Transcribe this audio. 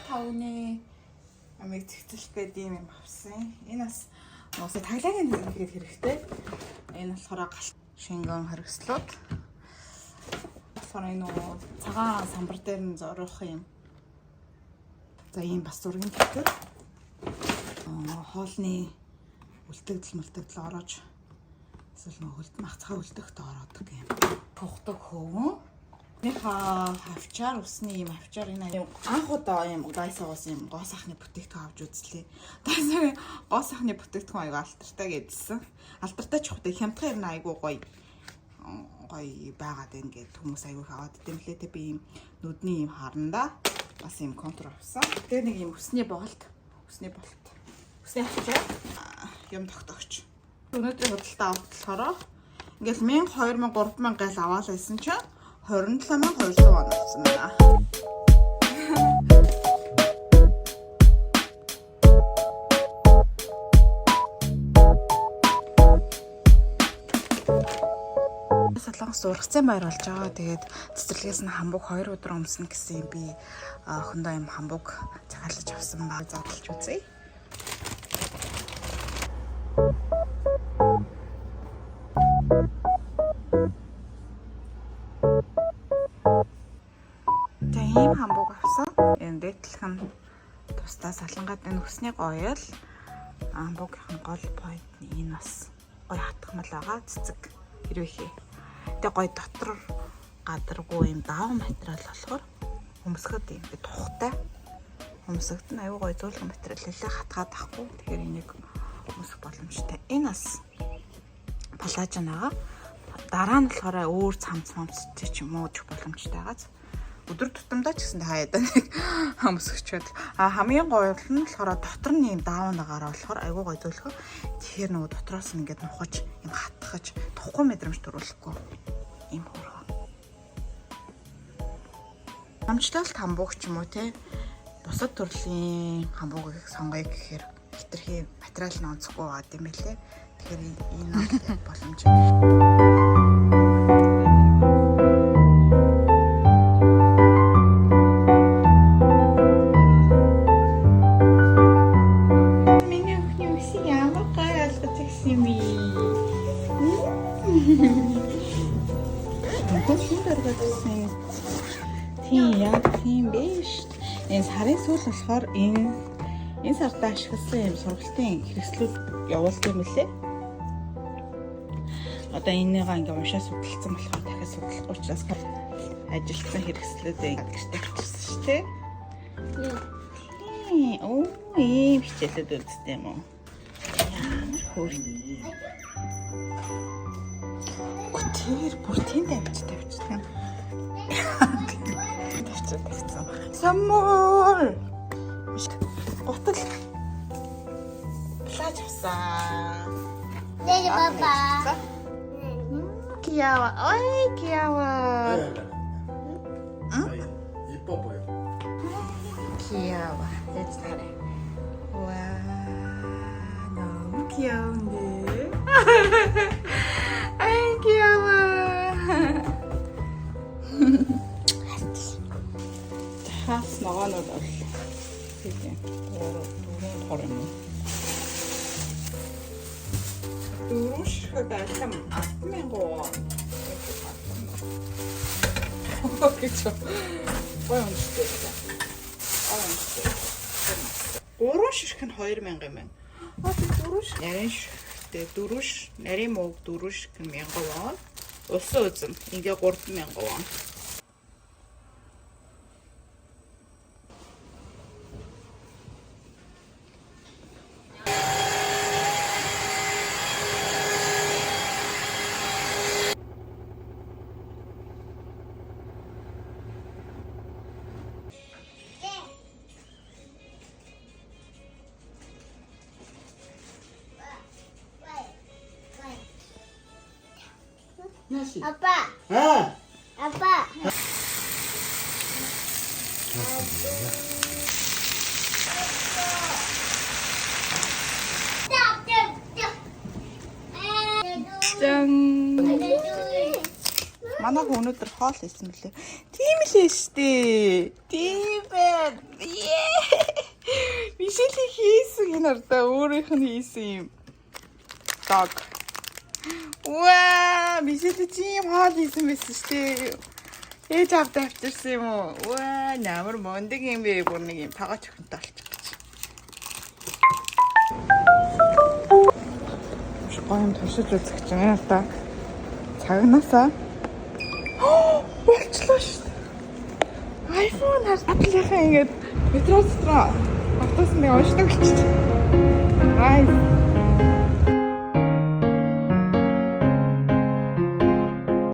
тавны амиг цэгцэлэх гэдэг юм авсан. Энэ бас уусаа таглагийн хэрэглэхэд хэрэгтэй. Энэ болохоор шингэн хоригслууд. Энэ цагаан самбар дээр нь зориулах юм. За ийм бас зургийн төвтөр. Хоолны үлдэгдэл ороож эсвэл мах цагаан үлдэгт ороод юм. Тухдаг хөвөн. Нөхөө хавчаар усны юм хавчаар энэ анх удаа юм гайсагаас юм гоос ахны бүтээгдэхүүн авч үзлээ. Дайсаа гоос ахны бүтээгдэхүүн аяга алтартай гэдсэн. Алтартай ч хөтэй хямдхан ирнэ айгуу гоё байгаад ингээд хүмүүс аягүй хаваад дэмлээ тэ би юм нүдний юм харандаа бас юм контур авсан. Тэгээ нэг юм өсний болт хавчаар юм тогтоогч. Өнөөдөр худалдаа авах болохоор ингээл 1000 2000 3000 гайл аваад байсан чинь 27200 вон авсан байна. Солонгос ургацсан байр болж байгаа. Тэгээд цэцэрлэгээс нь хамбуг 2 өдөр өмснө гэсэн юм би охиндоо юм хамбуг захиалж авсан баг задлж үзье. Ийм хамбуг авсан. Энэ дэтлхэн тусдаа салангаад энэ өсний гоёл хамбугын гол point нь энэ бас гоё хатгамал байгаа цэцэг хэрвээ. Тэгээ гоё дотор гадаргүй юм даав материал болохоор өмсгöd юм би тухтай. Өмсгöd нь аюу гоё зөөлөн материал хэлээ хатгаад ахгүй. Тэгэхээр энийг өмсөх боломжтой. Энэ бас палажин байгаа. Дараа нь болохоор өөр цамц ч юм уу ч боломжтой байгаа. Өдөр тутамдаа ч гэсэн хаяад нэг өмсгчүүд. Хамгийн гоё нь болохоор дотор нь юм даавнагаар болохоор аюу гоё зөөлхөө. Тэгэхээр нөгөө дотроос нь ингээд нухаж юм хатгаж тухгүй мэдрэмж төрүүлэхгүй юм хөргөө. Амжилттай хамбуг ч юм уу те бусад төрлийн хамбугийг сонгоё гэхээр хитрхи материал нь онцгүй байгаа юм билэ. Тэгэхээр энэ боломж. Тийм биш. Энэ сарын сүүл болохоор энэ сарда ашигласан юм сургалтын хэрэгслүүд явуулсан юм лээ. Одоо энэнийг ингээ уншаа судалсан болохоор дахиад судалахгүй учраас ажилтсан хэрэгслүүдээ гэртээ бичсэн шүү дээ. Оо, ийм хичээлүүд үзтээ юм уу? Ямар хөөрхөн. Тэр бүр тийм тавьчихсан. Тавьчихсан. Саммур. Готл. Плаж авсан. Дэги папа. Киява. Ой, киява. 이뻐 보여. Киява. 됐다. 와, 너무 귀여운데. 아이 귀여워. 하스 나가는 거. 이게 너무 누르시가 참 아프면 거. 그쵸. 과연 진짜. Дөрөш ширхэн 2000 юм. Дөрөш. Нарийн ширхтэй дөрөш, нарийн мөг дөрөш гэх 1000 вон. Усан үзэн ингээ 3000 вон. 아빠. 아빠. 짠. Манайх өнөөдөр хоол хийсэн мөлий. Тийм л ээ штэ. Тийм ээ. нартаа өөрийнх нь хийсэн юм. Дог. Ваа, бисэт чим хаал хийсэн байсан шүү дээ. Ээж авд авчирсан юм уу? Ваа, ямар мондөг юм бэ? Бүр нэг юм тагач өхөнтэй болчих гэж. Гоём туршиж үзэх гэж байна та. Цагнаасаа. Болчлоо шүү дээ. iPhone хартлахаа ингээд метро дотор автоос нэг уншдаг болчих. Nice.